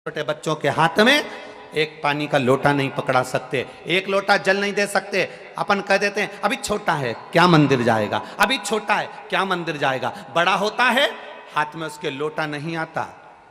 छोटे बच्चों के हाथ में एक पानी का लोटा नहीं पकड़ा सकते, एक लोटा जल नहीं दे सकते। अपन कह देते हैं अभी छोटा है क्या मंदिर जाएगा, अभी छोटा है क्या मंदिर जाएगा। बड़ा होता है हाथ में उसके लोटा नहीं आता,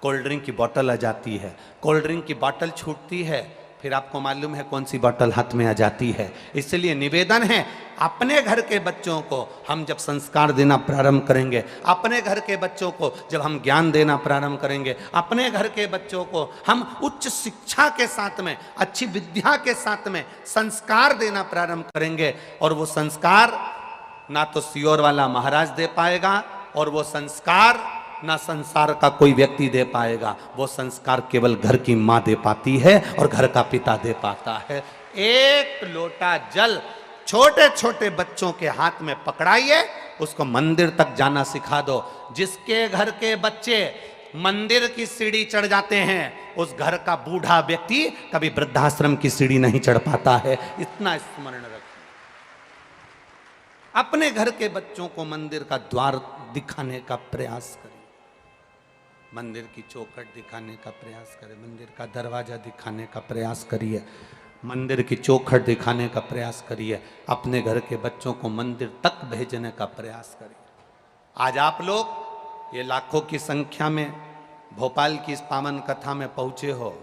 कोल्ड ड्रिंक की बोतल आ जाती है, कोल्ड ड्रिंक की बोतल छूटती है, फिर आपको मालूम है कौन सी बोतल हाथ में आ जाती है। इसलिए निवेदन है अपने घर के बच्चों को हम जब संस्कार देना प्रारंभ करेंगे, अपने घर के बच्चों को जब हम ज्ञान देना प्रारंभ करेंगे, अपने घर के बच्चों को हम उच्च शिक्षा के साथ में, अच्छी विद्या के साथ में संस्कार देना प्रारंभ करेंगे, और वो संस्कार ना तो सियोर वाला महाराज दे पाएगा, और वो संस्कार ना संसार का कोई व्यक्ति दे पाएगा। वो संस्कार केवल घर की मां दे पाती है और घर का पिता दे पाता है। एक लोटा जल छोटे छोटे बच्चों के हाथ में पकड़ाइए, उसको मंदिर तक जाना सिखा दो। जिसके घर के बच्चे मंदिर की सीढ़ी चढ़ जाते हैं, उस घर का बूढ़ा व्यक्ति कभी वृद्धाश्रम की सीढ़ी नहीं चढ़ पाता है। इतना स्मरण रखें। अपने घर के बच्चों को मंदिर का द्वार दिखाने का प्रयास करें, मंदिर की चौखट दिखाने का प्रयास करें, मंदिर का दरवाजा दिखाने का प्रयास करिए, मंदिर की चौखट दिखाने का प्रयास करिए, अपने घर के बच्चों को मंदिर तक भेजने का प्रयास करिए। आज आप लोग ये लाखों की संख्या में भोपाल की इस पावन कथा में पहुंचे हो।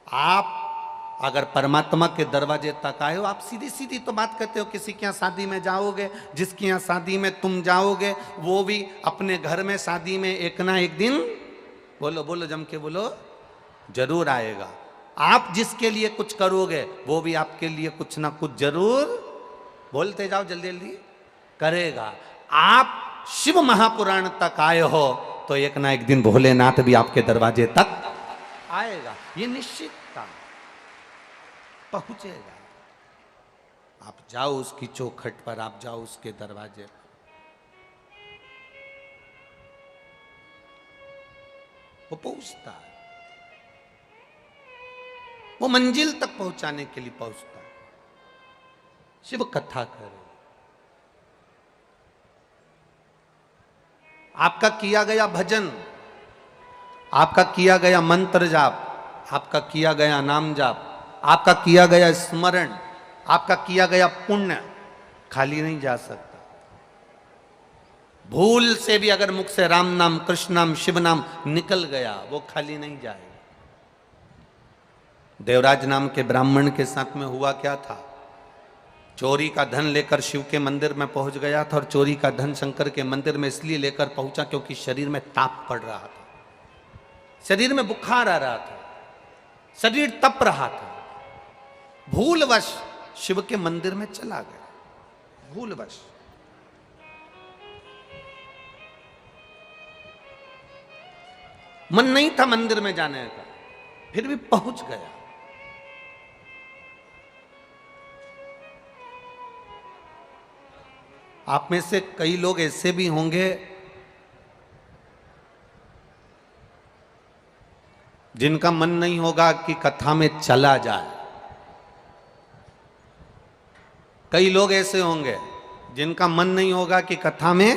आप अगर परमात्मा के दरवाजे तक आए हो, आप सीधी सीधी तो बात करते हो, किसी के यहाँ शादी में जाओगे, जिसके यहाँ शादी में तुम जाओगे वो भी अपने घर में शादी में एक ना एक दिन, बोलो बोलो जम के बोलो, जरूर आएगा। आप जिसके लिए कुछ करोगे वो भी आपके लिए कुछ ना कुछ जरूर, बोलते जाओ जल्दी जल्दी, करेगा। आप शिव महापुराण तक आए हो तो एक ना एक दिन भोलेनाथ भी आपके दरवाजे तक आएगा, ये निश्चित था, पहुंचेगा। आप जाओ उसकी चौखट पर, आप जाओ उसके दरवाजे पर, वो पहुंचता है, वो मंजिल तक पहुंचाने के लिए पहुंचता है। शिव कथा करो, आपका किया गया भजन, आपका किया गया मंत्र जाप, आपका किया गया नाम जाप, आपका किया गया स्मरण, आपका किया गया पुण्य खाली नहीं जा सकता। भूल से भी अगर मुख से राम नाम, कृष्ण नाम, शिव नाम निकल गया, वो खाली नहीं जाएगा। देवराज नाम के ब्राह्मण के साथ में हुआ क्या था, चोरी का धन लेकर शिव के मंदिर में पहुंच गया था, और चोरी का धन शंकर के मंदिर में इसलिए लेकर पहुंचा क्योंकि शरीर में ताप पड़ रहा था, शरीर में बुखार आ रहा था, शरीर तप रहा था। भूलवश शिव के मंदिर में चला गया, भूलवश। मन नहीं था मंदिर में जाने का, फिर भी पहुंच गया। आप में से कई लोग ऐसे भी होंगे जिनका मन नहीं होगा कि कथा में चला जाए, कई लोग ऐसे होंगे जिनका मन नहीं होगा कि कथा में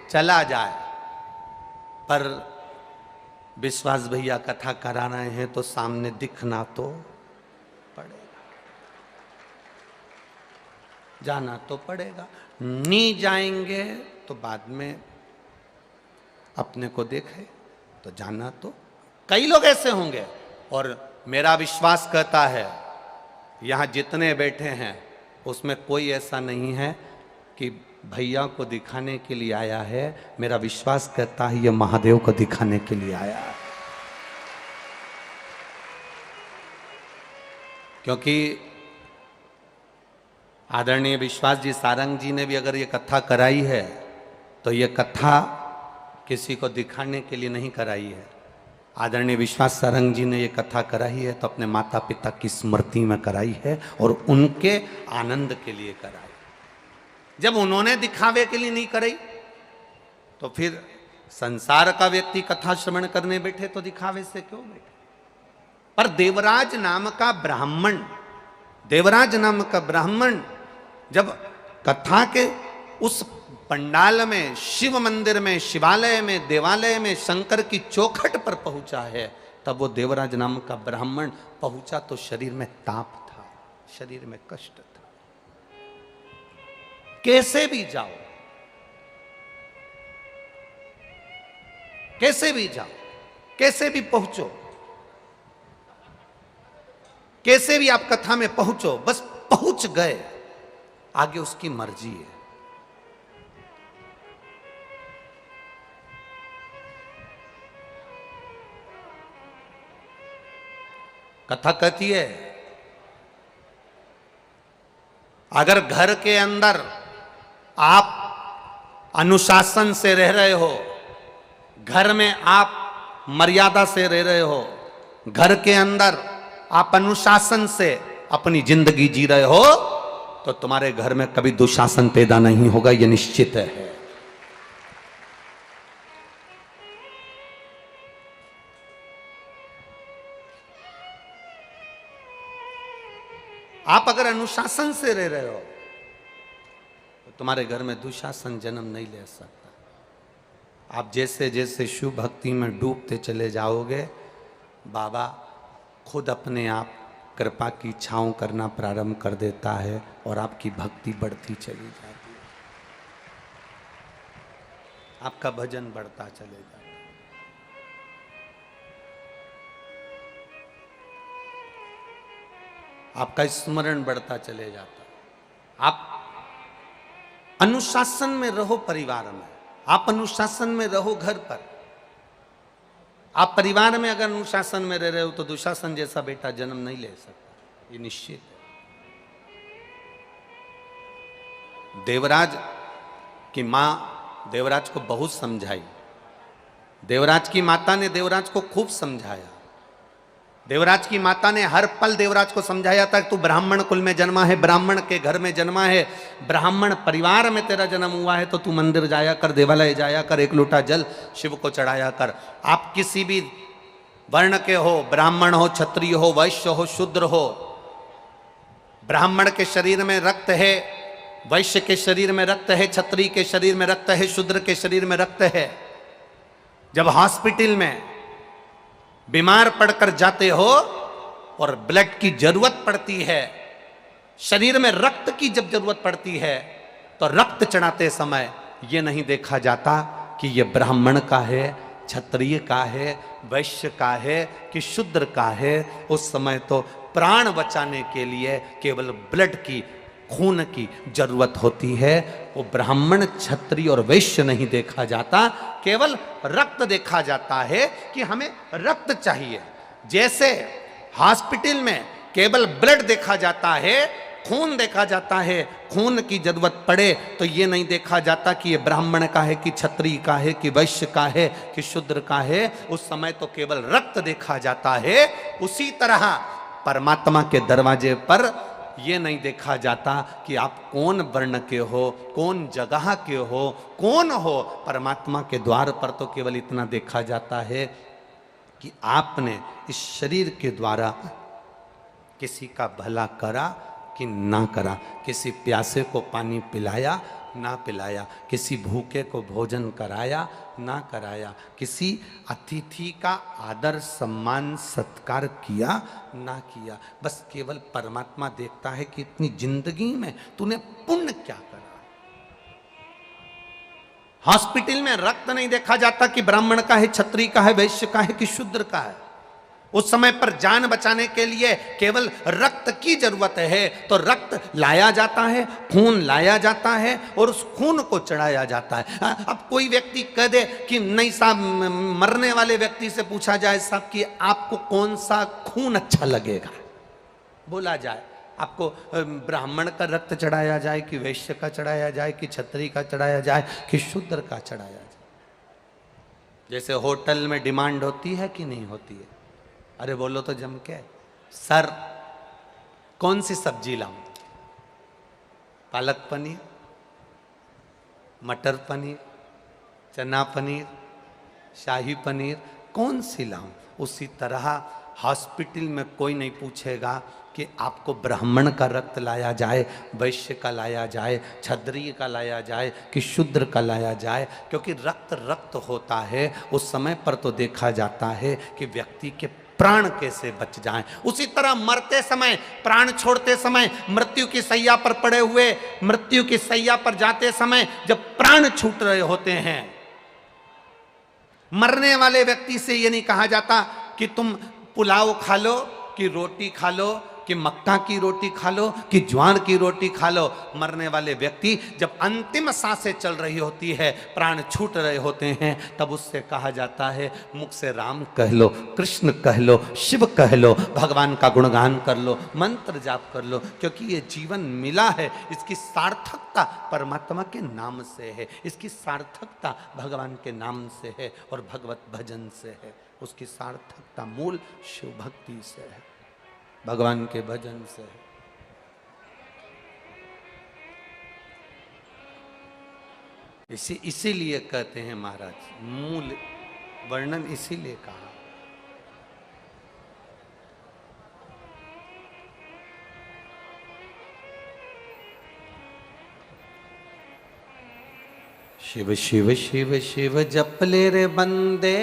चला जाए, पर विश्वास भैया कथा करा रहे हैं तो सामने दिखना तो पड़ेगा, जाना तो पड़ेगा। नहीं जाएंगे तो बाद में अपने को देखे तो जाना तो, कई लोग ऐसे होंगे। और मेरा विश्वास कहता है यहां जितने बैठे हैं उसमें कोई ऐसा नहीं है कि भैया को दिखाने के लिए आया है, मेरा विश्वास कहता है ये महादेव को दिखाने के लिए आया है। क्योंकि आदरणीय विश्वास जी सारंग जी ने भी अगर ये कथा कराई है तो ये कथा किसी को दिखाने के लिए नहीं कराई है। आदरणीय विश्वास सारंग जी ने ये कथा कराई है तो अपने माता पिता की स्मृति में कराई है और उनके आनंद के लिए कराई। जब उन्होंने दिखावे के लिए नहीं कराई तो फिर संसार का व्यक्ति कथा श्रवण करने बैठे तो दिखावे से क्यों बैठे। पर देवराज नाम का ब्राह्मण, देवराज नाम का ब्राह्मण जब कथा के उस पंडाल में, शिव मंदिर में, शिवालय में, देवालय में, शंकर की चौखट पर पहुंचा है, तब वो देवराज नाम का ब्राह्मण पहुंचा तो शरीर में ताप था, शरीर में कष्ट था। कैसे भी जाओ, कैसे भी जाओ, कैसे भी पहुंचो, कैसे भी आप कथा में पहुंचो, बस पहुंच गए, आगे उसकी मर्जी है। कथा कहती है अगर घर के अंदर आप अनुशासन से रह रहे हो, घर में आप मर्यादा से रह रहे हो, घर के अंदर आप अनुशासन से अपनी जिंदगी जी रहे हो, तो तुम्हारे घर में कभी दुशासन पैदा नहीं होगा, यह निश्चित है। आप अगर अनुशासन से रह रहे हो तो तुम्हारे घर में दुशासन जन्म नहीं ले सकता। आप जैसे जैसे शिव भक्ति में डूबते चले जाओगे, बाबा खुद अपने आप कृपा की छांव करना प्रारंभ कर देता है और आपकी भक्ति बढ़ती चली जाती है, आपका भजन बढ़ता चले जाता है। आपका स्मरण बढ़ता चले जाता। आप अनुशासन में रहो, परिवार में आप अनुशासन में रहो, घर पर आप परिवार में अगर अनुशासन में रह रहे हो तो दुशासन जैसा बेटा जन्म नहीं ले सकता, ये निश्चित है। देवराज की मां देवराज को बहुत समझाई, देवराज की माता ने देवराज को खूब समझाया, देवराज की माता ने हर पल देवराज को समझाया था कि तू ब्राह्मण कुल में जन्मा है, ब्राह्मण के घर में जन्मा है, ब्राह्मण परिवार में तेरा जन्म हुआ है, तो तू मंदिर जाया कर, देवालय जाया कर, एक लोटा जल शिव को चढ़ाया कर। आप किसी भी वर्ण के हो, ब्राह्मण हो, क्षत्रिय हो, वैश्य हो, शूद्र हो, ब्राह्मण के शरीर में रक्त है, वैश्य के शरीर में रक्त है, क्षत्रिय के शरीर में रक्त है, शूद्र के शरीर में रक्त है। जब हॉस्पिटल में बीमार पड़कर जाते हो और ब्लड की जरूरत पड़ती है, शरीर में रक्त की जब जरूरत पड़ती है, तो रक्त चढ़ाते समय यह नहीं देखा जाता कि यह ब्राह्मण का है, क्षत्रिय का है, वैश्य का है कि शूद्र का है। उस समय तो प्राण बचाने के लिए केवल ब्लड की, खून की जरूरत होती है। वो ब्राह्मण, क्षत्रिय और वैश्य नहीं देखा जाता, केवल रक्त देखा जाता है कि हमें रक्त चाहिए। जैसे हॉस्पिटल में केवल ब्लड देखा जाता है, खून देखा जाता है, खून की जरूरत पड़े तो ये नहीं देखा जाता कि ये ब्राह्मण का है कि क्षत्रिय का है कि वैश्य का है कि शूद्र का है, उस समय तो केवल रक्त देखा जाता है। उसी तरह परमात्मा के दरवाजे पर ये नहीं देखा जाता कि आप कौन वर्ण के हो, कौन जगह के हो, कौन हो। परमात्मा के द्वार पर तो केवल इतना देखा जाता है कि आपने इस शरीर के द्वारा किसी का भला करा कि ना करा, किसी प्यासे को पानी पिलाया ना पिलाया, किसी भूखे को भोजन कराया ना कराया, किसी अतिथि का आदर सम्मान सत्कार किया ना किया। बस केवल परमात्मा देखता है कि इतनी जिंदगी में तूने पुण्य क्या करा। हॉस्पिटल में रक्त नहीं देखा जाता कि ब्राह्मण का है, क्षत्रिय का है, वैश्य का है कि शूद्र का है। उस समय पर जान बचाने के लिए केवल रक्त की जरूरत है, तो रक्त लाया जाता है, खून लाया जाता है और उस खून को चढ़ाया जाता है। अब कोई व्यक्ति कह दे कि नहीं साहब, मरने वाले व्यक्ति से पूछा जाए साहब कि आपको कौन सा खून अच्छा लगेगा, बोला जाए आपको ब्राह्मण का रक्त चढ़ाया जाए कि वैश्य का चढ़ाया जाए कि क्षत्रिय का चढ़ाया जाए कि शूद्र का चढ़ाया जाए। जैसे होटल में डिमांड होती है कि नहीं होती है, अरे बोलो तो जम के, सर कौन सी सब्जी लाऊं, पालक पनीर, मटर पनीर, चना पनीर, शाही पनीर, कौन सी लाऊं। उसी तरह हॉस्पिटल में कोई नहीं पूछेगा कि आपको ब्राह्मण का रक्त लाया जाए, वैश्य का लाया जाए, क्षत्रिय का लाया जाए कि शूद्र का लाया जाए, क्योंकि रक्त रक्त होता है। उस समय पर तो देखा जाता है कि व्यक्ति के प्राण कैसे बच जाएं। उसी तरह मरते समय, प्राण छोड़ते समय, मृत्यु की सैया पर पड़े हुए, मृत्यु की सैया पर जाते समय जब प्राण छूट रहे होते हैं, मरने वाले व्यक्ति से ये नहीं कहा जाता कि तुम पुलाव खा लो, कि रोटी खा लो, कि मक्का की रोटी खा लो, कि ज्वार की रोटी खा लो। मरने वाले व्यक्ति जब अंतिम सांसें चल रही होती है, प्राण छूट रहे होते हैं, तब उससे कहा जाता है मुख से राम कह लो, कृष्ण कह लो, शिव कह लो, भगवान का गुणगान कर लो, मंत्र जाप कर लो, क्योंकि ये जीवन मिला है, इसकी सार्थकता परमात्मा के नाम से है, इसकी सार्थकता भगवान के नाम से है और भगवत भजन से है। उसकी सार्थकता मूल शिव भक्ति से है, भगवान के भजन से है। इसीलिए कहते हैं महाराज, मूल वर्णन इसीलिए कहा। शिव शिव शिव शिव जप ले रे बंदे,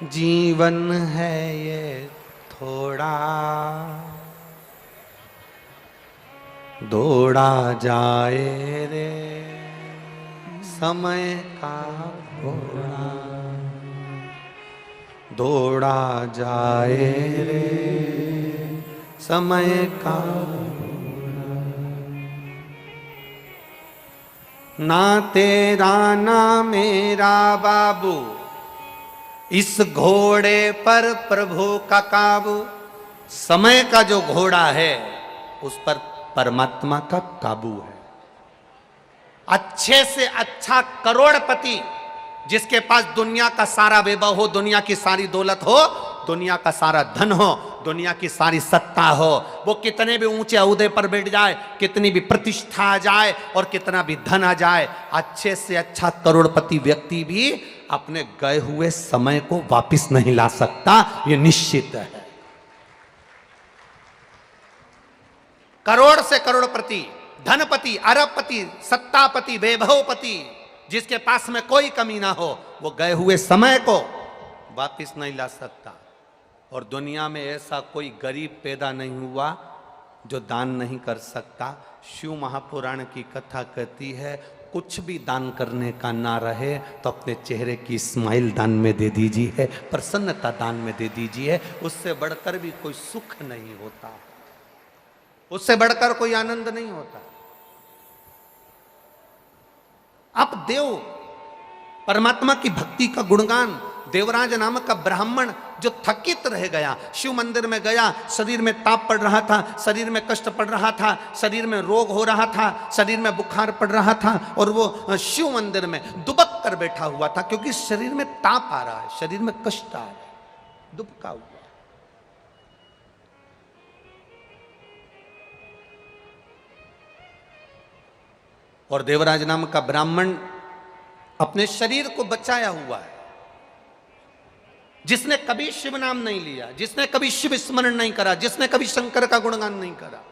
जीवन है ये थोड़ा, दौड़ा जाए रे समय का घोड़ा, दौड़ा जाए रे समय का घोड़ा। ना तेरा ना मेरा बाबू, इस घोड़े पर प्रभु का काबू। समय का जो घोड़ा है उस पर परमात्मा का काबू है। अच्छे से अच्छा करोड़पति, जिसके पास दुनिया का सारा वैभव हो, दुनिया की सारी दौलत हो, दुनिया का सारा धन हो, दुनिया की सारी सत्ता हो, वो कितने भी ऊंचे ओहदे पर बैठ जाए, कितनी भी प्रतिष्ठा आ जाए और कितना भी धन आ जाए, अच्छे से अच्छा करोड़पति व्यक्ति भी अपने गए हुए समय को वापस नहीं ला सकता, ये निश्चित है। करोड़ से करोड़पति, धनपति, अरबपति, सत्तापति, वैभवपति, जिसके पास में कोई कमी ना हो, वो गए हुए समय को वापस नहीं ला सकता। और दुनिया में ऐसा कोई गरीब पैदा नहीं हुआ जो दान नहीं कर सकता। शिव महापुराण की कथा कहती है, कुछ भी दान करने का ना रहे तो अपने चेहरे की स्माइल दान में दे दीजिए, प्रसन्नता दान में दे दीजिए। उससे बढ़कर भी कोई सुख नहीं होता, उससे बढ़कर कोई आनंद नहीं होता। अब देव परमात्मा की भक्ति का गुणगान, देवराज नामक का ब्राह्मण जो थकित रह गया, शिव मंदिर में गया, शरीर में ताप पड़ रहा था, शरीर में कष्ट पड़ रहा था, शरीर में रोग हो रहा था, शरीर में बुखार पड़ रहा था, और वो शिव मंदिर में दुबक कर बैठा हुआ था, क्योंकि शरीर में ताप आ रहा है, शरीर में कष्ट आ रहा है, दुबका हुआ। और देवराज नाम का ब्राह्मण अपने शरीर को बचाया हुआ है, जिसने कभी शिव नाम नहीं लिया, जिसने कभी शिव स्मरण नहीं करा, जिसने कभी शंकर का गुणगान नहीं करा,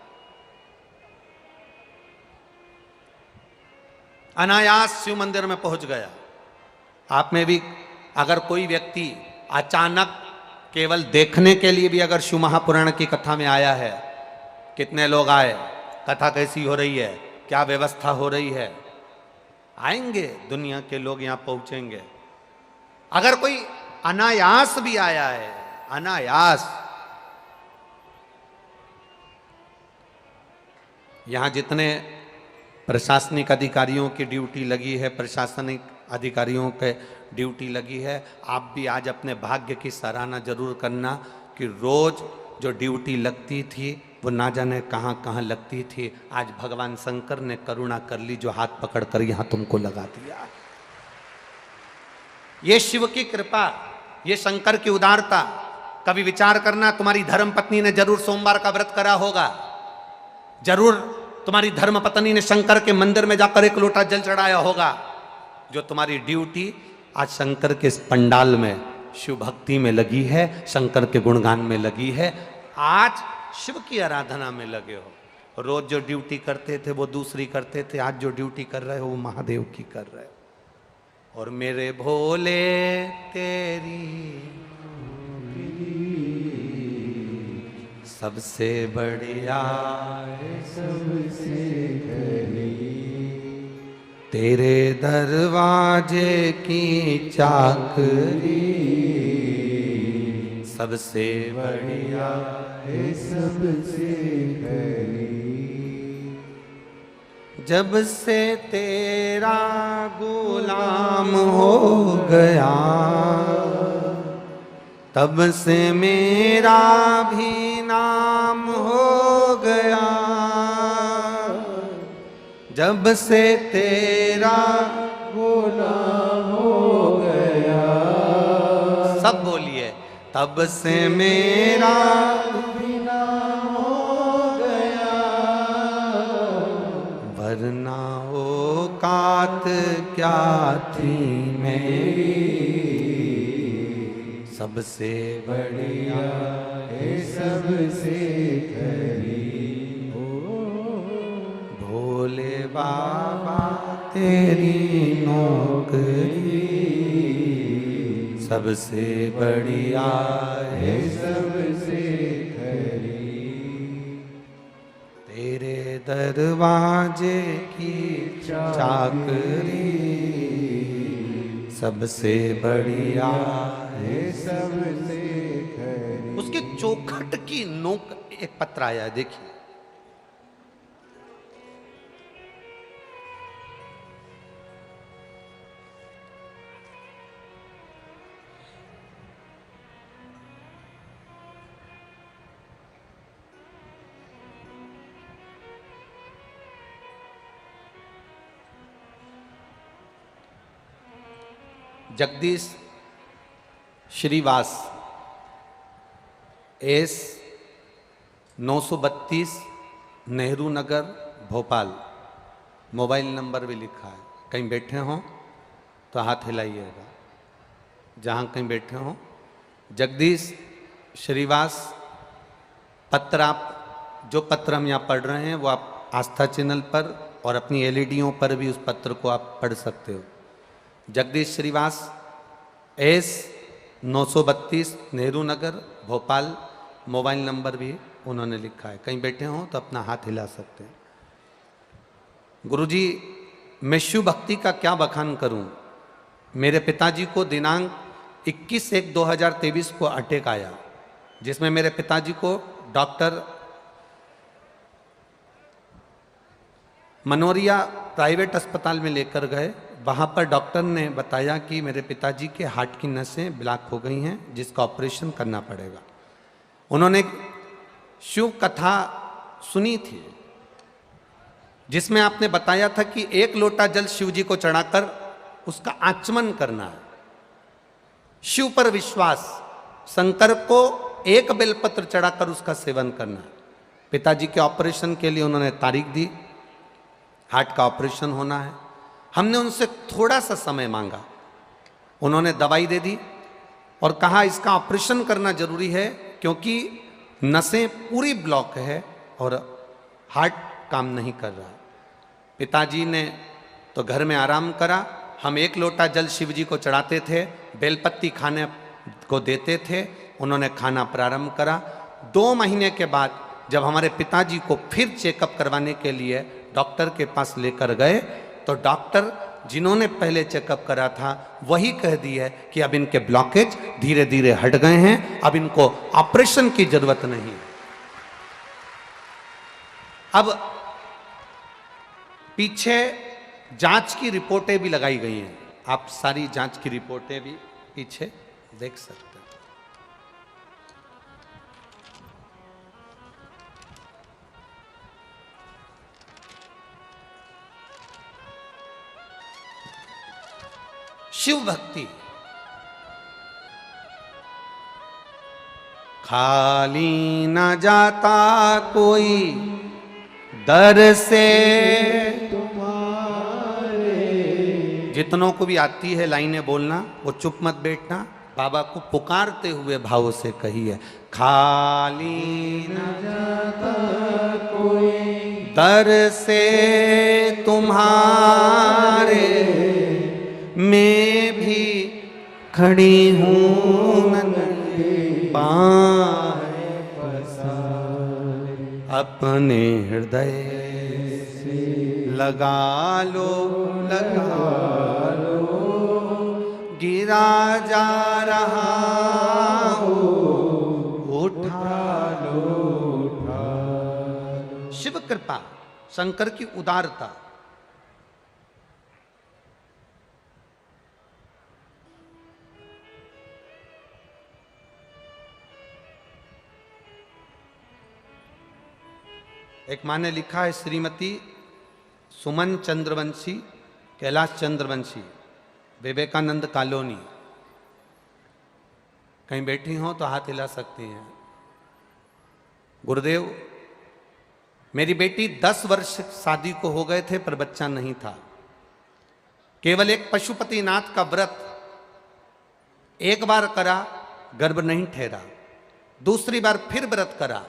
अनायास शिव मंदिर में पहुंच गया। आप में भी अगर कोई व्यक्ति अचानक केवल देखने के लिए भी अगर शिव महापुराण की कथा में आया है, कितने लोग आए, कथा कैसी हो रही है, क्या व्यवस्था हो रही है, आएंगे दुनिया के लोग यहां पहुंचेंगे। अगर कोई अनायास भी आया है, अनायास, यहां जितने प्रशासनिक अधिकारियों की ड्यूटी लगी है, प्रशासनिक अधिकारियों के ड्यूटी लगी है, आप भी आज अपने भाग्य की सराहना जरूर करना कि रोज जो ड्यूटी लगती थी वो ना जाने कहाँ कहाँ लगती थी, आज भगवान शंकर ने करुणा कर ली, जो हाथ पकड़कर यहां तुमको लगा दिया। ये शिव की कृपा, ये शंकर की उदारता। कभी विचार करना, तुम्हारी धर्म पत्नी ने जरूर सोमवार का व्रत करा होगा, जरूर तुम्हारी धर्म पत्नी ने शंकर के मंदिर में जाकर एक लोटा जल चढ़ाया होगा। जो तुम्हारी ड्यूटी आज शंकर के इस पंडाल में शिव भक्ति में लगी है, शंकर के गुणगान में लगी है, आज शिव की आराधना में लगे हो। रोज जो ड्यूटी करते थे वो दूसरी करते थे, आज जो ड्यूटी कर रहे हो वो महादेव की कर रहे हो। और मेरे भोले तेरी सबसे बढ़िया सबसे करी, तेरे दरवाजे की चाकरी सबसे बढ़िया है सबसे करी। जब से तेरा गुलाम हो गया तब से मेरा भी नाम हो गया। जब से तेरा गुलाम हो गया, सब बोलिए, तब से मेरा भी नाम हो गया। वरना औकात क्या थी मेरी, सबसे बढ़िया है सबसे करी। भोले बाबा तेरी नौकरी सबसे बढ़िया है सबसे करी। तेरे दरवाजे की चाकरी सबसे बढ़िया है सबसे करी। उसके चौखट की नोक एक पत्र आया है, देखिए। Jagdish Shrivas S 932 Nehru Nagar Bhopal, mobile number भी लिखा है। कहीं बैठे हों तो हाथ हिलाइएगा, जहाँ कहीं बैठे हों। जगदीश श्रीवास पत्र, आप जो पत्र हम यहाँ पढ़ रहे हैं वो आप आस्था चैनल पर और अपनी एलईडीओं पर भी उस पत्र को आप पढ़ सकते हो। Jagdish Shrivas S 932 Nehru Nagar Bhopal, mobile number भी उन्होंने लिखा है। कहीं बैठे हों तो अपना हाथ हिला सकते हैं। गुरुजी, मैं शिव भक्ति का क्या बखान करूं। मेरे पिताजी को दिनांक 21/1/2023 को अटैक आया, जिसमें मेरे पिताजी को डॉक्टर मनोरिया प्राइवेट अस्पताल में लेकर गए। वहाँ पर डॉक्टर ने बताया कि मेरे पिताजी के हार्ट की नसें ब्लॉक हो गई हैं, जिसका ऑपरेशन करना पड़ेगा। उन्होंने शिव कथा सुनी थी जिसमें आपने बताया था कि 1 लोटा जल शिव जी को चढ़ाकर उसका आचमन करना है। शिव पर विश्वास, शंकर को 1 बेलपत्र चढ़ाकर उसका सेवन करना है। पिताजी के ऑपरेशन के लिए उन्होंने तारीख दी, हार्ट का ऑपरेशन होना है। हमने उनसे थोड़ा सा समय मांगा, उन्होंने दवाई दे दी और कहा इसका ऑपरेशन करना जरूरी है क्योंकि नसें पूरी ब्लॉक है और हार्ट काम नहीं कर रहा। पिताजी ने तो घर में आराम करा। हम 1 लोटा जल शिव जी को चढ़ाते थे, बेलपत्ती खाने को देते थे। उन्होंने खाना प्रारंभ करा। 2 महीने के बाद जब हमारे पिताजी को फिर चेकअप करवाने के लिए डॉक्टर के पास लेकर गए तो डॉक्टर जिन्होंने पहले चेकअप करा था वही कह दिया कि अब इनके ब्लॉकेज धीरे धीरे हट गए हैं, अब इनको ऑपरेशन की जरूरत नहीं। अब पीछे जांच की रिपोर्टें भी लगाई गई हैं, आप सारी जांच की रिपोर्टें भी पीछे देख सकते हैं। शिव भक्ति खाली न जाता कोई दर से तुम्हारे। जितनों को भी आती है लाइनें बोलना वो चुप मत बैठना, बाबा को पुकारते हुए भाव से कहिए, खाली न जाता कोई दर से तुम्हारे, मैं भी खड़ी हूँ नंगे पाए पसारे, अपने हृदय से लगा लो, लगा लो, गिरा जा रहा हूँ, उठा लो, उठा लो। शिव कृपा, शंकर की उदारता। एक माँ ने लिखा है, श्रीमती सुमन चंद्रवंशी, कैलाश चंद्रवंशी, विवेकानंद कॉलोनी। कहीं बैठी हो तो हाथ हिला सकती हैं। गुरुदेव, मेरी बेटी 10 वर्ष शादी को हो गए थे पर बच्चा नहीं था। केवल एक पशुपतिनाथ का व्रत एक बार करा, गर्भ नहीं ठहरा। दूसरी बार फिर व्रत करा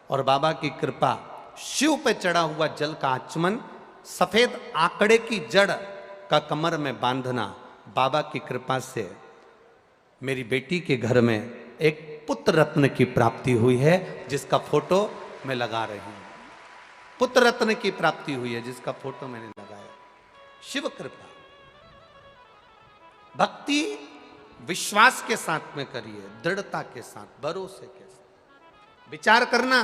और बाबा की कृपा, शिव पे चढ़ा हुआ जल का आचमन, सफेद आंकड़े की जड़ का कमर में बांधना, बाबा की कृपा से मेरी बेटी के घर में एक पुत्र रत्न की प्राप्ति हुई है, जिसका फोटो मैं लगा रही हूं। पुत्र रत्न की प्राप्ति हुई है जिसका फोटो मैंने लगाया। शिव कृपा। भक्ति विश्वास के साथ में करिए, दृढ़ता के साथ, भरोसे के साथ। विचार करना,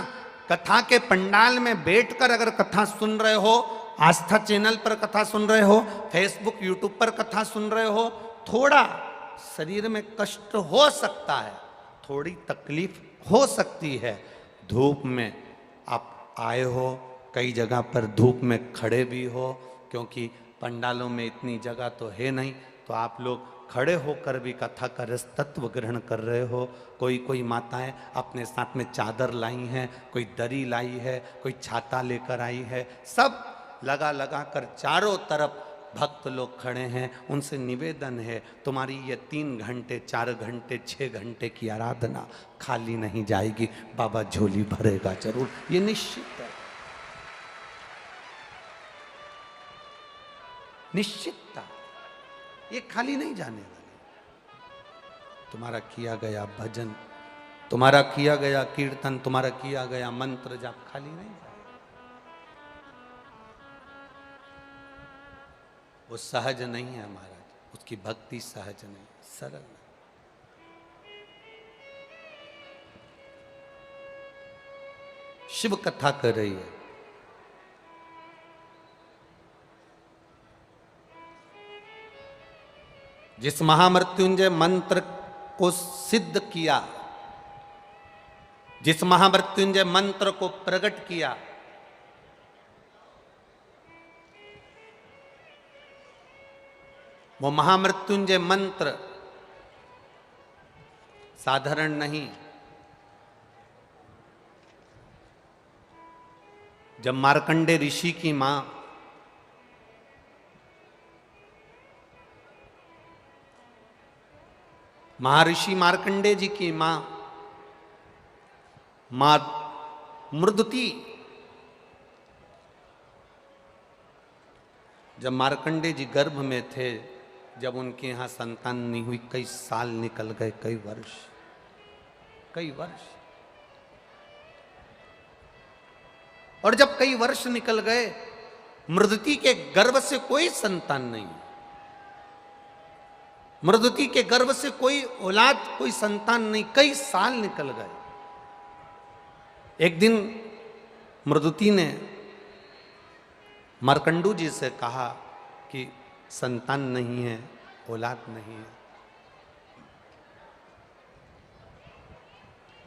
कथा के पंडाल में बैठकर अगर कथा सुन रहे हो, आस्था चैनल पर कथा सुन रहे हो, फेसबुक यूट्यूब पर कथा सुन रहे हो, थोड़ा शरीर में कष्ट हो सकता है, थोड़ी तकलीफ हो सकती है। धूप में आप आए हो, कई जगह पर धूप में खड़े भी हो, क्योंकि पंडालों में इतनी जगह तो है नहीं, तो आप लोग खड़े होकर भी कथा का रस तत्व ग्रहण कर रहे हो। कोई माताएं अपने साथ में चादर लाई हैं, कोई दरी लाई है, कोई छाता लेकर आई है, सब लगा कर चारों तरफ भक्त लोग खड़े हैं। उनसे निवेदन है, तुम्हारी ये 3 घंटे 4 घंटे 6 घंटे की आराधना खाली नहीं जाएगी, बाबा झोली भरेगा जरूर, ये निश्चित है, निश्चितता, ये खाली नहीं जाने वाली। तुम्हारा किया गया भजन, तुम्हारा किया गया कीर्तन, तुम्हारा किया गया मंत्र जाप खाली नहीं जाए। वो सहज नहीं है महाराज, उसकी भक्ति सहज नहीं, सरल नहीं। शिव कथा कर रही है, जिस महामृत्युंजय मंत्र को सिद्ध किया, जिस महामृत्युंजय मंत्र को प्रकट किया, वो महामृत्युंजय मंत्र साधारण नहीं। जब मार्कंडे ऋषि की मां महर्षि मार्कंडे जी की मां मृदुति, जब मार्कंडे जी गर्भ में थे, जब उनके यहां संतान नहीं हुई, कई साल निकल गए, कई वर्ष। और जब कई वर्ष निकल गए, मृदुति के गर्भ से कोई संतान नहीं, मृदुति के गर्भ से कोई औलाद, कोई संतान नहीं, कई साल निकल गए। एक दिन मृदुति ने मार्कंडू जी से कहा कि संतान नहीं है, औलाद नहीं है,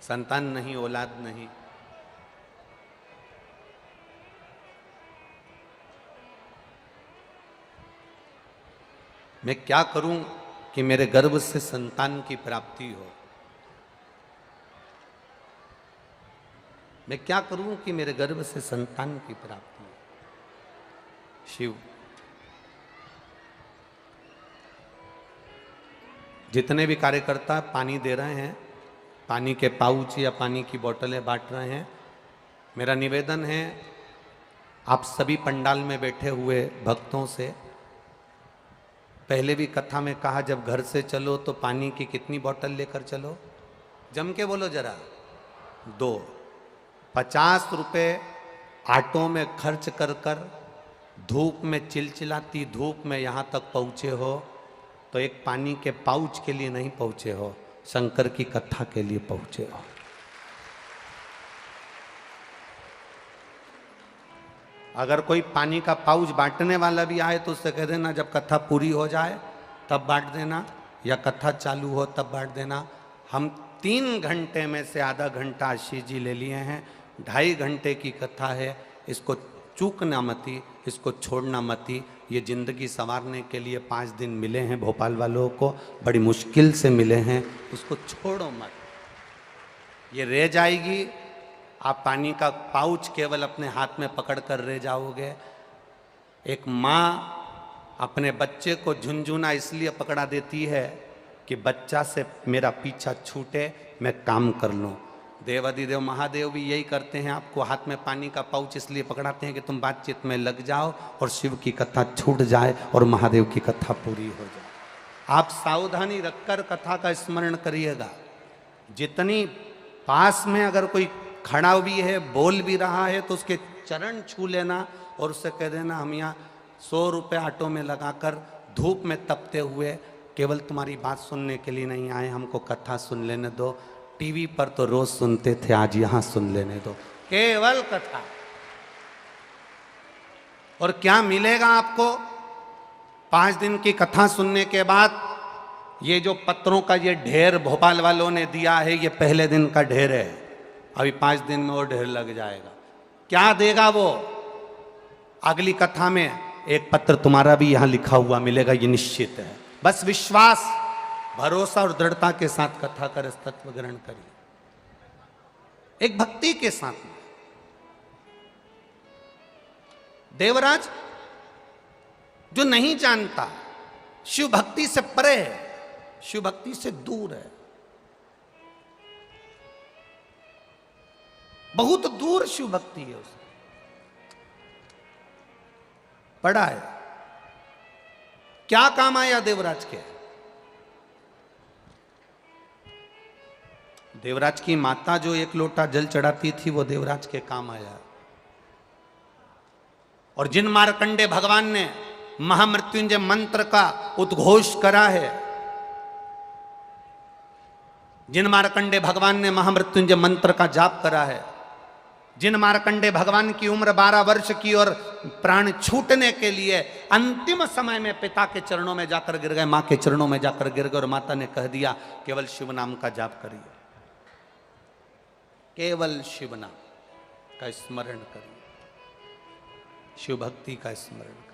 संतान नहीं, औलाद नहीं, मैं क्या करूं कि मेरे गर्भ से संतान की प्राप्ति हो? मैं क्या करूं कि मेरे गर्भ से संतान की प्राप्ति हो? शिव, जितने भी कार्यकर्ता पानी दे रहे हैं, पानी के पाउच या पानी की बोतलें बांट रहे हैं, मेरा निवेदन है आप सभी पंडाल में बैठे हुए भक्तों से, पहले भी कथा में कहा जब घर से चलो तो पानी की कितनी बोतल लेकर चलो, जम के बोलो जरा, 2। 50 रुपये ऑटो में खर्च कर कर धूप में चिलचिलाती धूप में यहाँ तक पहुँचे हो तो एक पानी के पाउच के लिए नहीं पहुँचे हो, शंकर की कथा के लिए पहुँचे हो। अगर कोई पानी का पाउच बांटने वाला भी आए तो उससे कह देना जब कथा पूरी हो जाए तब बांट देना, या कथा चालू हो तब बांट देना। हम 3 घंटे में से आधा घंटा आशीष जी ले लिए हैं, 2.5 घंटे की कथा है, इसको चूकना मती, इसको छोड़ना मती। ये जिंदगी संवारने के लिए 5 दिन मिले हैं भोपाल वालों को, बड़ी मुश्किल से मिले हैं, इसको छोड़ो मत, ये रह जाएगी। आप पानी का पाउच केवल अपने हाथ में पकड़ कर रह जाओगे। एक माँ अपने बच्चे को झुनझुना इसलिए पकड़ा देती है कि बच्चा से मेरा पीछा छूटे, मैं काम कर लूँ। देवादिदेव महादेव भी यही करते हैं, आपको हाथ में पानी का पाउच इसलिए पकड़ाते हैं कि तुम बातचीत में लग जाओ और शिव की कथा छूट जाए और महादेव की कथा पूरी हो जाए। आप सावधानी रखकर कथा का स्मरण करिएगा। जितनी पास में अगर कोई खड़ा भी है, बोल भी रहा है, तो उसके चरण छू लेना और उससे कह देना हम यहाँ 100 रुपये ऑटो में लगाकर धूप में तपते हुए केवल तुम्हारी बात सुनने के लिए नहीं आए, हमको कथा सुन लेने दो। टीवी पर तो रोज सुनते थे, आज यहाँ सुन लेने दो, केवल कथा। और क्या मिलेगा आपको 5 दिन की कथा सुनने के बाद? ये जो पत्रों का ये ढेर भोपाल वालों ने दिया है, ये पहले दिन का ढेर है, अभी 5 दिन में वो ढेर लग जाएगा। क्या देगा वो? अगली कथा में एक पत्र तुम्हारा भी यहां लिखा हुआ मिलेगा, ये निश्चित है। बस विश्वास, भरोसा और दृढ़ता के साथ कथा कर तत्व ग्रहण करिए, एक भक्ति के साथ में। देवराज जो नहीं जानता, शिव भक्ति से परे है, शिव भक्ति से दूर है, बहुत दूर शिव भक्ति है, उसे पड़ा है। क्या काम आया देवराज के? देवराज की माता जो 1 लोटा जल चढ़ाती थी वो देवराज के काम आया। और जिन मार्कंडे भगवान ने महामृत्युंजय मंत्र का उद्घोष करा है, जिन मार्कंडे भगवान ने महामृत्युंजय मंत्र का जाप करा है, जिन मार्कंडे भगवान की उम्र 12 वर्ष की और प्राण छूटने के लिए अंतिम समय में पिता के चरणों में जाकर गिर गए, मां के चरणों में जाकर गिर गए और माता ने कह दिया केवल शिव नाम का जाप करिए, केवल शिव नाम का स्मरण करिए, शिव भक्ति का स्मरण करिए।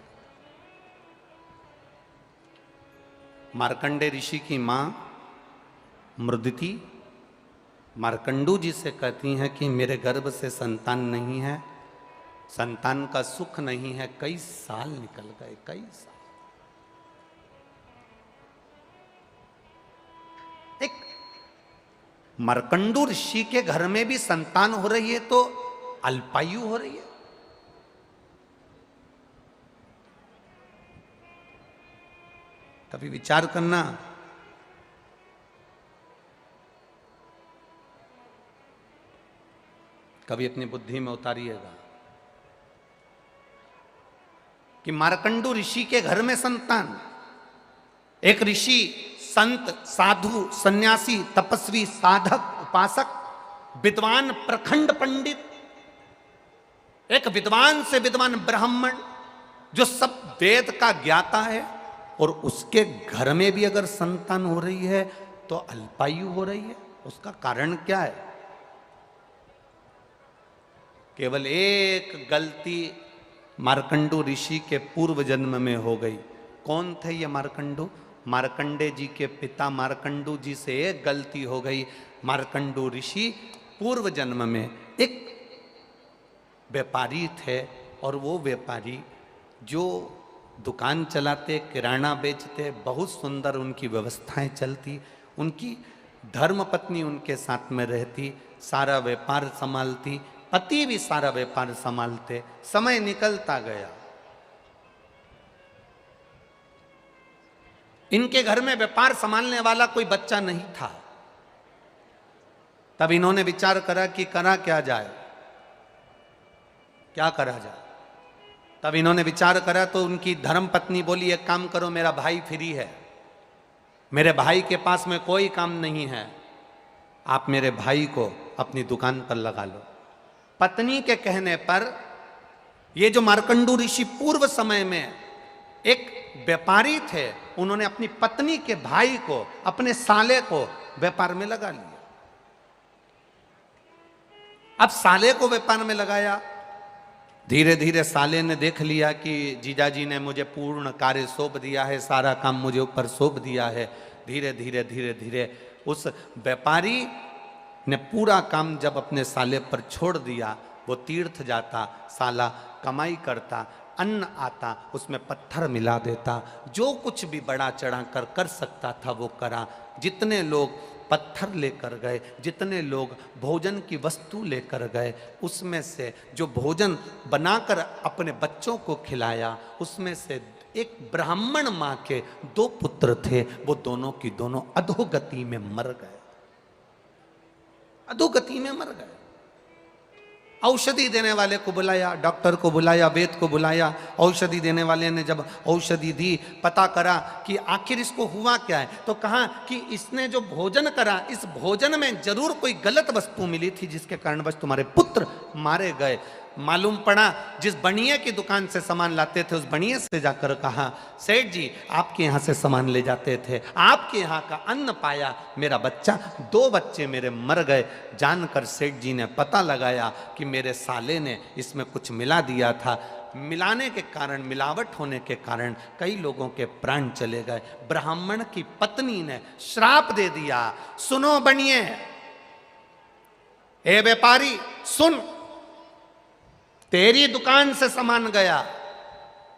मार्कंडे ऋषि की मां मृदिति मार्कंडू जी से कहती हैं कि मेरे गर्भ से संतान नहीं है, संतान का सुख नहीं है, कई साल निकल गए, कई साल। एक मार्कंडू ऋषि के घर में भी संतान हो रही है तो अल्पायु हो रही है। कभी विचार करना, कभी अपनी बुद्धि में उतारिएगा कि मार्कंडू ऋषि के घर में संतान, एक ऋषि, संत, साधु, सन्यासी, तपस्वी, साधक, उपासक, विद्वान, प्रखंड पंडित, एक विद्वान से विद्वान ब्राह्मण जो सब वेद का ज्ञाता है, और उसके घर में भी अगर संतान हो रही है तो अल्पायु हो रही है। उसका कारण क्या है? केवल एक गलती मार्कंडू ऋषि के पूर्व जन्म में हो गई। कौन थे ये मार्कंडू? मार्कंडे जी के पिता मार्कंडू जी से एक गलती हो गई। मार्कंडू ऋषि पूर्व जन्म में एक व्यापारी थे, और वो व्यापारी जो दुकान चलाते, किराना बेचते, बहुत सुंदर उनकी व्यवस्थाएं चलती। उनकी धर्मपत्नी उनके साथ में रहती, सारा व्यापार संभालती, पति भी सारा व्यापार संभालते। समय निकलता गया, इनके घर में व्यापार संभालने वाला कोई बच्चा नहीं था। तब इन्होंने विचार करा कि करा क्या जाए, क्या करा जाए। तब इन्होंने विचार करा तो उनकी धर्मपत्नी बोली, एक काम करो, मेरा भाई फ्री है, मेरे भाई के पास में कोई काम नहीं है, आप मेरे भाई को अपनी दुकान पर लगा लो। पत्नी के कहने पर ये जो मार्कंडू ऋषि पूर्व समय में एक व्यापारी थे, उन्होंने अपनी पत्नी के भाई को, अपने साले को व्यापार में लगा लिया। अब साले को व्यापार में लगाया, धीरे धीरे साले ने देख लिया कि जीजाजी ने मुझे पूर्ण कार्य सौंप दिया है, सारा काम मुझे ऊपर सौंप दिया है। धीरे धीरे धीरे धीरे उस व्यापारी ने पूरा काम जब अपने साले पर छोड़ दिया, वो तीर्थ जाता, साला कमाई करता, अन्न आता, उसमें पत्थर मिला देता, जो कुछ भी बड़ा चढ़ा कर सकता था वो करा। जितने लोग पत्थर लेकर गए, जितने लोग भोजन की वस्तु लेकर गए, उसमें से जो भोजन बनाकर अपने बच्चों को खिलाया, उसमें से एक ब्राह्मण माँ के 2 पुत्र थे, वो दोनों की दोनों अधोगति में मर गए, अधोगति में मर गए। औषधि देने वाले को बुलाया, डॉक्टर को बुलाया, वैद्य को बुलाया। औषधि देने वाले ने जब औषधि दी, पता करा कि आखिर इसको हुआ क्या है, तो कहा कि इसने जो भोजन करा, इस भोजन में जरूर कोई गलत वस्तु मिली थी, जिसके कारणवश तुम्हारे पुत्र मारे गए। मालूम पड़ा, जिस बनिए की दुकान से सामान लाते थे, उस बनिए से जाकर कहा, सेठ जी आपके यहाँ से सामान ले जाते थे, आपके यहाँ का अन्न पाया, मेरा बच्चा, 2 बच्चे मेरे मर गए। जानकर सेठ जी ने पता लगाया कि मेरे साले ने इसमें कुछ मिला दिया था। मिलाने के कारण, मिलावट होने के कारण कई लोगों के प्राण चले गए। ब्राह्मण की पत्नी ने श्राप दे दिया, सुनो बनिए, ए व्यापारी सुन, तेरी दुकान से सामान गया,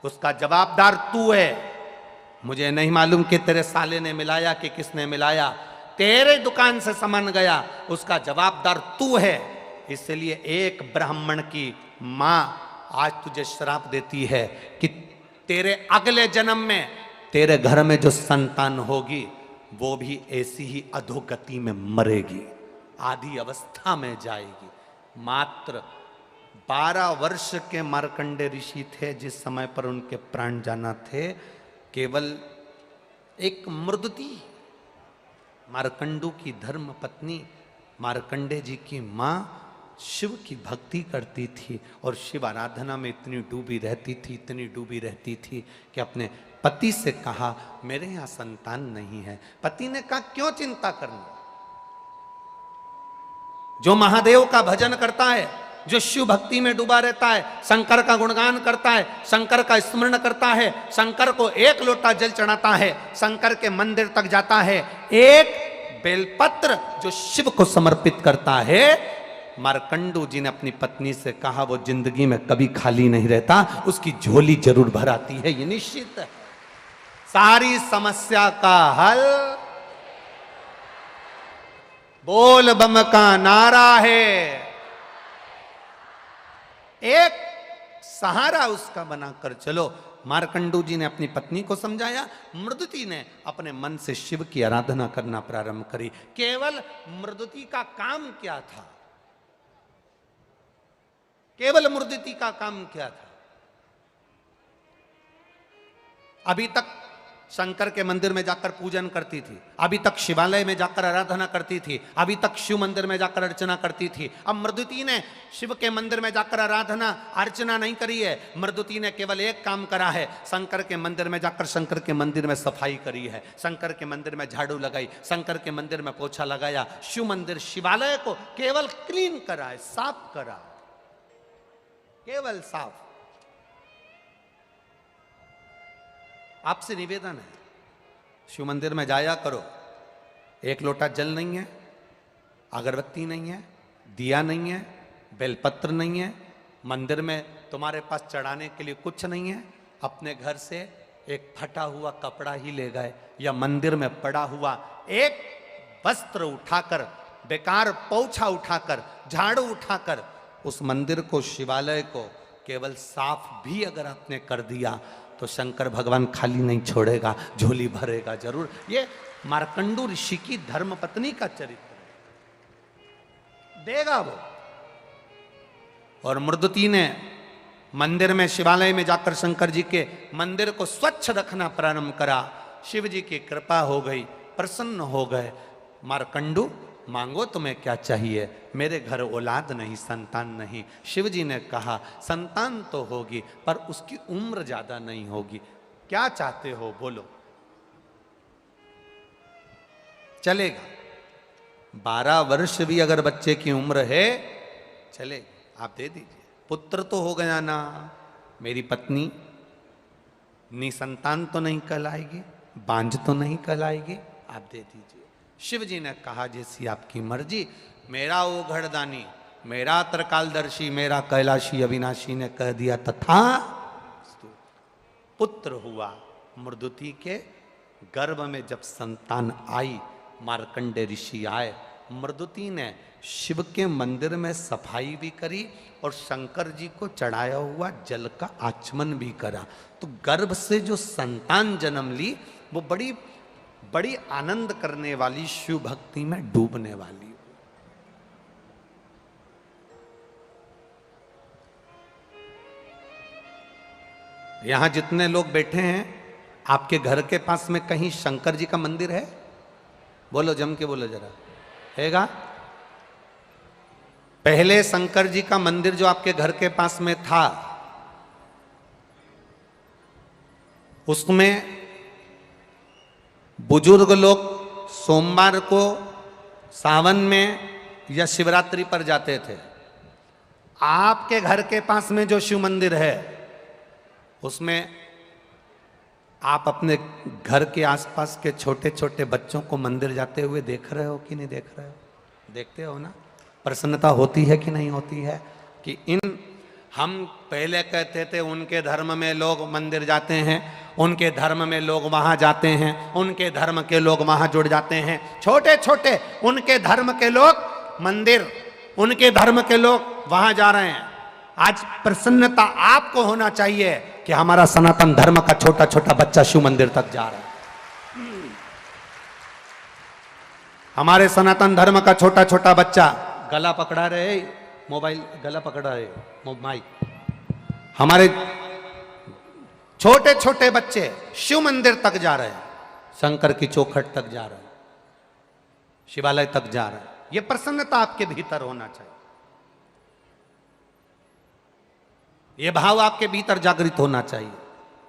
उसका जवाबदार तू है। मुझे नहीं मालूम कि तेरे साले ने मिलाया कि किसने मिलाया, तेरे दुकान से सामान गया, उसका जवाबदार तू है। इसलिए एक ब्राह्मण की मां आज तुझे श्राप देती है कि तेरे अगले जन्म में तेरे घर में जो संतान होगी वो भी ऐसी ही अधोगति में मरेगी, आधी अवस्था में जाएगी। मात्र 12 वर्ष के मार्कंडे ऋषि थे जिस समय पर उनके प्राण जाना थे। केवल एक मृदुति, मार्कंडू की धर्म पत्नी, मार्कंडे जी की माँ शिव की भक्ति करती थी और शिव आराधना में इतनी डूबी रहती थी, इतनी डूबी रहती थी कि अपने पति से कहा, मेरे यहाँ संतान नहीं है। पति ने कहा, क्यों चिंता करना, जो महादेव का भजन करता है, जो शिव भक्ति में डूबा रहता है, शंकर का गुणगान करता है, शंकर का स्मरण करता है, शंकर को 1 लोटा जल चढ़ाता है, शंकर के मंदिर तक जाता है, 1 बेलपत्र जो शिव को समर्पित करता है। मार्कंडू जी ने अपनी पत्नी से कहा, वो जिंदगी में कभी खाली नहीं रहता, उसकी झोली जरूर भर आती है, ये निश्चित है। सारी समस्या का हल बोल बम का नारा है। एक सहारा उसका बनाकर चलो। मार्कंडू जी ने अपनी पत्नी को समझाया, मृदुति ने अपने मन से शिव की आराधना करना प्रारंभ करी। केवल मृदुति का काम क्या था, केवल मृदुति का काम क्या था? अभी तक शंकर के मंदिर में जाकर पूजन करती थी, अभी तक शिवालय में जाकर आराधना करती थी, अभी तक शिव मंदिर में जाकर अर्चना करती थी। अब मृदुति ने शिव के मंदिर में जाकर आराधना अर्चना नहीं करी है, मृदुति ने केवल एक काम करा है, शंकर के मंदिर में जाकर शंकर के मंदिर में सफाई करी है, शंकर के मंदिर में झाड़ू लगाई, शंकर के मंदिर में पोछा लगाया, शिव मंदिर शिवालय को केवल क्लीन करा है, साफ करा, केवल साफ। आपसे निवेदन है, शिव मंदिर में जाया करो, 1 लोटा जल नहीं है, अगरबत्ती नहीं है, दिया नहीं है, बेलपत्र नहीं है, मंदिर में तुम्हारे पास चढ़ाने के लिए कुछ नहीं है, अपने घर से एक फटा हुआ कपड़ा ही ले गए या मंदिर में पड़ा हुआ एक वस्त्र उठाकर, बेकार पोछा उठाकर, झाड़ू उठाकर उस मंदिर को, शिवालय को केवल साफ भी अगर आपने कर दिया तो शंकर भगवान खाली नहीं छोड़ेगा, झोली भरेगा जरूर। ये मार्कंडू ऋषि की धर्मपत्नी का चरित्र देगा वो। और मृदुति ने मंदिर में, शिवालय में जाकर शंकर जी के मंदिर को स्वच्छ रखना प्रारंभ करा। शिव जी की कृपा हो गई, प्रसन्न हो गए। मार्कंडू मांगो तुम्हें क्या चाहिए? मेरे घर औलाद नहीं, संतान नहीं। शिव जी ने कहा संतान तो होगी पर उसकी उम्र ज्यादा नहीं होगी। क्या चाहते हो बोलो? चलेगा, 12 वर्ष भी अगर बच्चे की उम्र है चलेगा, आप दे दीजिए। पुत्र तो हो गया ना, मेरी पत्नी निसंतान तो नहीं कहलाएगी, बांझ तो नहीं कहलाएगी, आप दे दीजिए। शिव जी ने कहा जैसी आपकी मर्जी। मेरा वो घड़दानी, मेरा त्रिकालदर्शी, मेरा कैलाशी अविनाशी ने कह दिया तथा। पुत्र हुआ। मृदुति के गर्भ में जब संतान आई, मार्कंडे ऋषि आए, मृदुति ने शिव के मंदिर में सफाई भी करी और शंकर जी को चढ़ाया हुआ जल का आचमन भी करा। तो गर्भ से जो संतान जन्म ली वो बड़ी बड़ी आनंद करने वाली, शिव भक्ति में डूबने वाली। यहां जितने लोग बैठे हैं, आपके घर के पास में कहीं शंकर जी का मंदिर है? बोलो, जम के बोलो जरा, हैगा? पहले शंकर जी का मंदिर जो आपके घर के पास में था, उसमें बुजुर्ग लोग सोमवार को, सावन में या शिवरात्रि पर जाते थे। आपके घर के पास में जो शिव मंदिर है उसमें आप अपने घर के आसपास के छोटे छोटे बच्चों को मंदिर जाते हुए देख रहे हो कि नहीं देख रहे हो? देखते हो ना? प्रसन्नता होती है कि नहीं होती है? कि हम पहले कहते थे उनके धर्म में लोग मंदिर जाते हैं, उनके धर्म में लोग वहां जाते हैं, उनके धर्म के लोग वहां जुड़ जाते हैं। छोटे छोटे उनके धर्म के लोग मंदिर, उनके धर्म के लोग वहां जा रहे हैं। आज प्रसन्नता आपको होना चाहिए कि हमारा सनातन धर्म का छोटा छोटा बच्चा शिव मंदिर तक जा रहा है। हमारे सनातन धर्म का छोटा छोटा बच्चा गला पकड़ा रहे, मोबाइल गला पकड़ा रहे, माइक। हमारे छोटे छोटे बच्चे शिव मंदिर तक जा रहे हैं, शंकर की चौखट तक जा रहे हैं, शिवालय तक जा रहे हैं। यह प्रसन्नता आपके भीतर होना चाहिए, यह भाव आपके भीतर जागृत होना चाहिए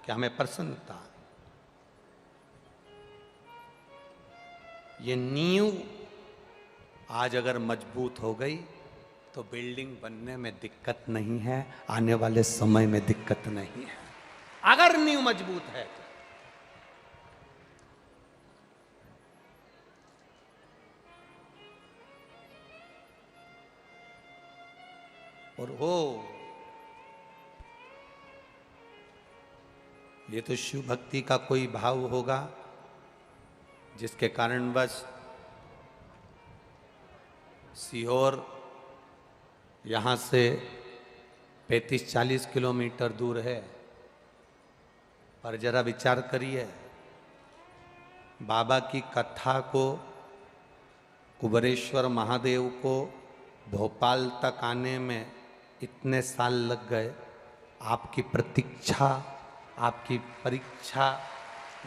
कि हमें प्रसन्नता। ये नींव आज अगर मजबूत हो गई तो बिल्डिंग बनने में दिक्कत नहीं है, आने वाले समय में दिक्कत नहीं है, अगर नींव मजबूत है तो। और हो, ये तो शिव भक्ति का कोई भाव होगा जिसके कारणवश सीहोर यहाँ से 35-40 किलोमीटर दूर है। पर जरा विचार करिए, बाबा की कथा को, कुबेरेश्वर महादेव को भोपाल तक आने में इतने साल लग गए। आपकी प्रतीक्षा, आपकी परीक्षा,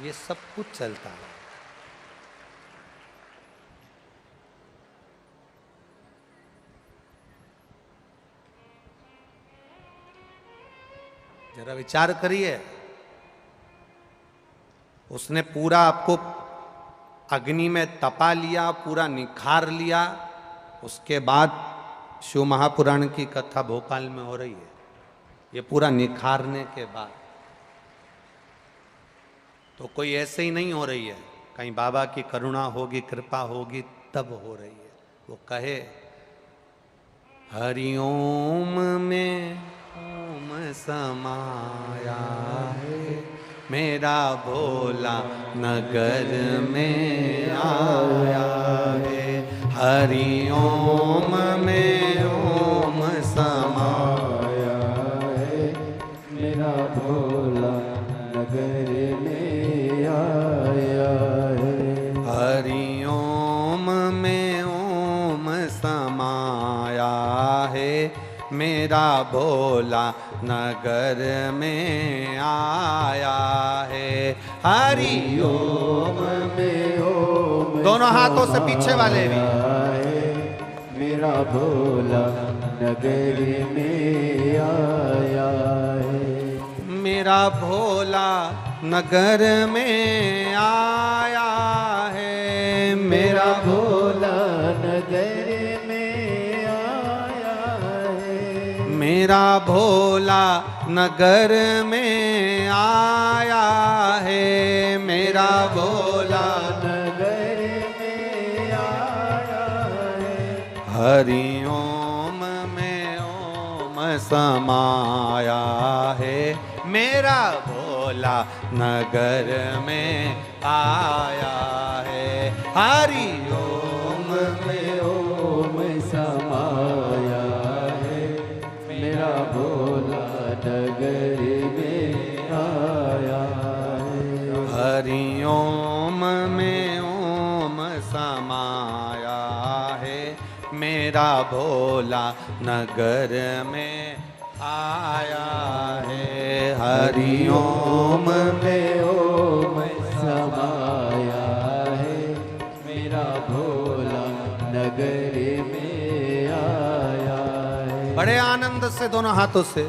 ये सब कुछ चलता है। जरा विचार करिए, उसने पूरा आपको अग्नि में तपा लिया, पूरा निखार लिया, उसके बाद शिव महापुराण की कथा भोपाल में हो रही है। ये पूरा निखारने के बाद तो कोई ऐसे ही नहीं हो रही है, कहीं बाबा की करुणा होगी, कृपा होगी तब हो रही है। वो कहे हरिओम में ओम समाया है, मेरा भोला नगर में आया है। हरि ओम में ओम समाया है, मेरा भोला नगर में आया है। हरि ओम में ओम समाया है, मेरा भोला नगर में आया है। हरि ओम में ओम दोनों हाथों से पीछे वाले भी। मेरा भोला नगर में आया है। मेरा भोला नगर में आया है। मेरा भोला नगर में आया है। मेरा भोला नगर में आया है। मेरा भोला नगर में आया है। हरि ओम में ओम समाया है, मेरा भोला नगर में आया है। हरि ओम में ओम समाया है, मेरा भोला नगर में आया है। हरि ओम में ओम समाया है, मेरा भोला नगर में आया है। हरि ओम में ओम समाया है, मेरा भोला नगर में आया है। बड़े आनंद से दोनों हाथों से